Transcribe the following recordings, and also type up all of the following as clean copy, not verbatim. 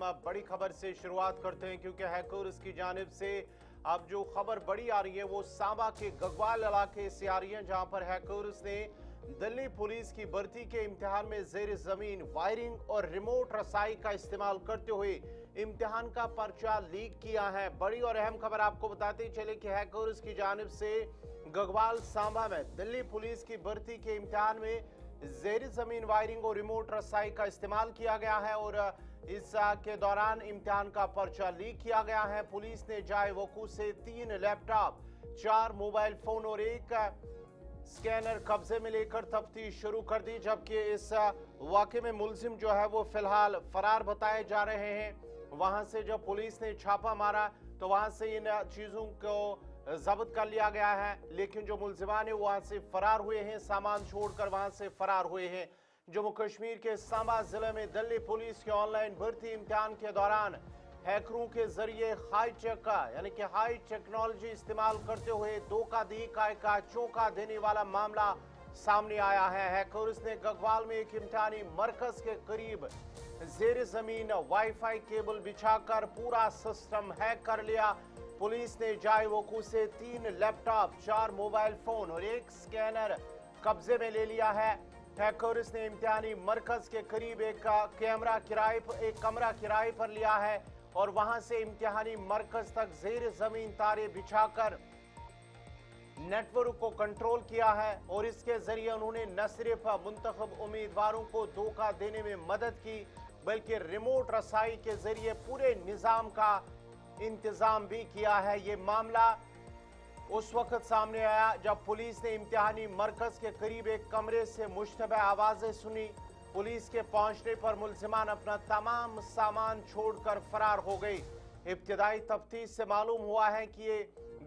अब बड़ी खबर से शुरुआत करते हैं क्योंकि हैकर्स की जानिब से अब जो खबर बड़ी आ रही है वो सांबा के गगवाल इलाके से आ रही है, जहां पर हैकर्स ने दिल्ली पुलिस की भर्ती के इम्तिहान में जेर जमीन वायरिंग और रिमोट रसाई का इस्तेमाल करते हुए इम्तिहान का पर्चा लीक किया है। बड़ी और अहम खबर आपको बताते चले कि हैकर्स की जानिब से गगवाल सांबा में दिल्ली पुलिस की भर्ती के इम्तिहान में जेर जमीन वायरिंग और रिमोट रसाई का इस्तेमाल किया गया है और इस के दौरान इम्तिहान का पर्चा लीक किया गया है। पुलिस ने जाए वकू से 3 लैपटॉप, 4 मोबाइल फोन और 1 स्कैनर कब्जे में लेकर तफ्तीश शुरू कर दी, जबकि इस वाक़े में मुलजिम जो है वो फिलहाल फरार बताए जा रहे हैं। वहां से जब पुलिस ने छापा मारा तो वहां से इन चीज़ों को जब्त कर लिया गया है, लेकिन जो मुलजिमान है वहां से फरार हुए हैं, सामान छोड़कर वहां से फरार हुए हैं। जम्मू कश्मीर के सांबा जिले में दिल्ली पुलिस के ऑनलाइन भर्ती इम्तिहान के दौरान हैकरों के जरिए यानी कि हाई टेक्नोलॉजी इस्तेमाल करते हुए धोखा दी का चौंका देने वाला मामला सामने आया है। हैकर्स ने गगवाल में एक इम्तिहानी मरकज के करीब जेर जमीन वाईफाई केबल बिछाकर पूरा सिस्टम हैक कर लिया। पुलिस ने जाए वकू से 3 लैपटॉप, 4 मोबाइल फोन और 1 स्कैनर कब्जे में ले लिया है। हैकर्स ने इम्तिहानी मरकज के करीब एक कमरा किराए पर लिया है और वहां से इम्तिहानी मरकज तक जेर जमीन तारे बिछाकर नेटवर्क को कंट्रोल किया है और इसके जरिए उन्होंने न सिर्फ मुंतखब उम्मीदवारों को धोखा देने में मदद की, बल्कि रिमोट रसाई के जरिए पूरे निजाम का इंतजाम भी किया है। ये मामला उस वक्त सामने आया जब पुलिस ने इम्तिहानी मरकज के करीब एक कमरे से मुश्तबह आवाजें सुनी। पुलिस के पहुंचने पर मुलजिमान अपना तमाम सामान छोड़कर फरार हो गई। इब्तिदाई तफ्तीश से मालूम हुआ है कि ये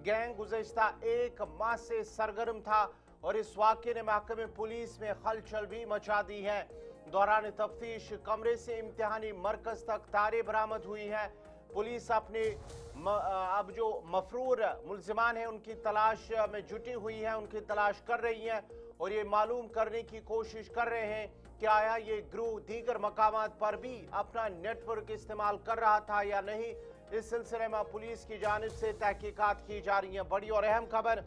गैंग गुज़श्ता 1 माह से सरगर्म था और इस वाक़े ने महकमे पुलिस में खलचल भी मचा दी है। दौरान तफ्तीश कमरे से इम्तिहानी मरकज तक तारे बरामद हुई हैं। पुलिस अपने अब जो मफरूर मुलजिमान हैं उनकी तलाश में जुटी हुई है, उनकी तलाश कर रही है और ये मालूम करने की कोशिश कर रहे हैं कि आया ये ग्रुप दीगर मकामात पर भी अपना नेटवर्क इस्तेमाल कर रहा था या नहीं। इस सिलसिले में पुलिस की जानिब से तहकीकात की जा रही है। बड़ी और अहम खबर,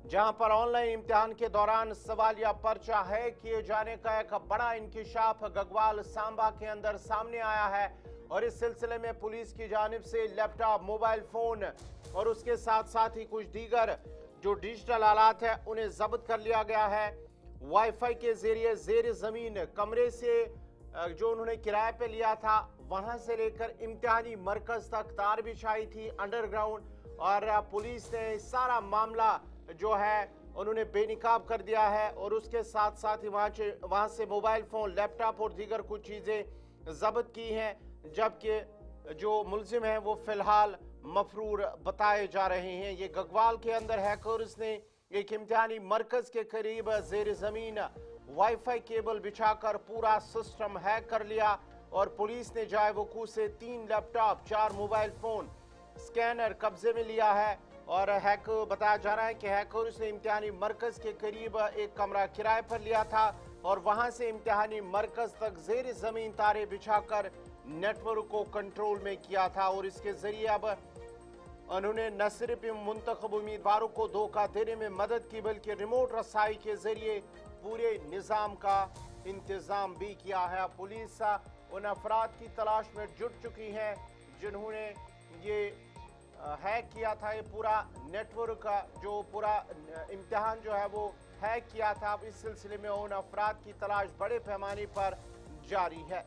जहां पर ऑनलाइन इम्तिहान के दौरान सवालिया पर्चा है किए जाने का एक बड़ा इंकिशाफ गगवाल सांबा के अंदर सामने आया है और इस सिलसिले में पुलिस की जानिब से लैपटॉप, मोबाइल फोन और उसके साथ साथ ही कुछ दीगर जो डिजिटल आलात है उन्हें जब्त कर लिया गया है। वाईफाई के जरिए जेर जमीन कमरे से जो उन्होंने किराए पे लिया था वहां से लेकर इम्तिहानी मरकज तक तार बिछाई थी अंडरग्राउंड, और पुलिस ने सारा मामला जो है उन्होंने बेनिकाब कर दिया है और उसके साथ साथ ही वहां से मोबाइल फोन, लैपटॉप और दीगर कुछ चीजें जब्त की हैं, जबकि जो मुलजिम हैं वो फिलहाल मफरूर बताए जा रहे हैं। ये गगवाल के अंदर हैकर्स ने एक इम्तिहानी मरकज के करीब जेर जमीन वाईफाई केबल बिछाकर पूरा सिस्टम हैक कर लिया और पुलिस ने जाए वकू से 3 लैपटॉप, 4 मोबाइल फोन, स्कैनर कब्जे में लिया है और बताया जा रहा है कि हैकर्स ने इम्तिहानी मरकज के करीब एक कमरा किराए पर लिया था और वहां से इम्तिहानी मरकज तक जेर जमीन तारे बिछाकर नेटवर्क को कंट्रोल में किया था और इसके जरिए अब उन्होंने न सिर्फ मुंतखब उम्मीदवारों को धोखा देने में मदद की, बल्कि रिमोट रसाई के जरिए पूरे निजाम का इंतजाम भी किया है। पुलिस उन अफराद की तलाश में जुट चुकी है जिन्होंने ये हैक किया था, ये पूरा नेटवर्क का जो पूरा इम्तिहान जो है वो हैक किया था। अब इस सिलसिले में उन अफराद की तलाश बड़े पैमाने पर जारी है।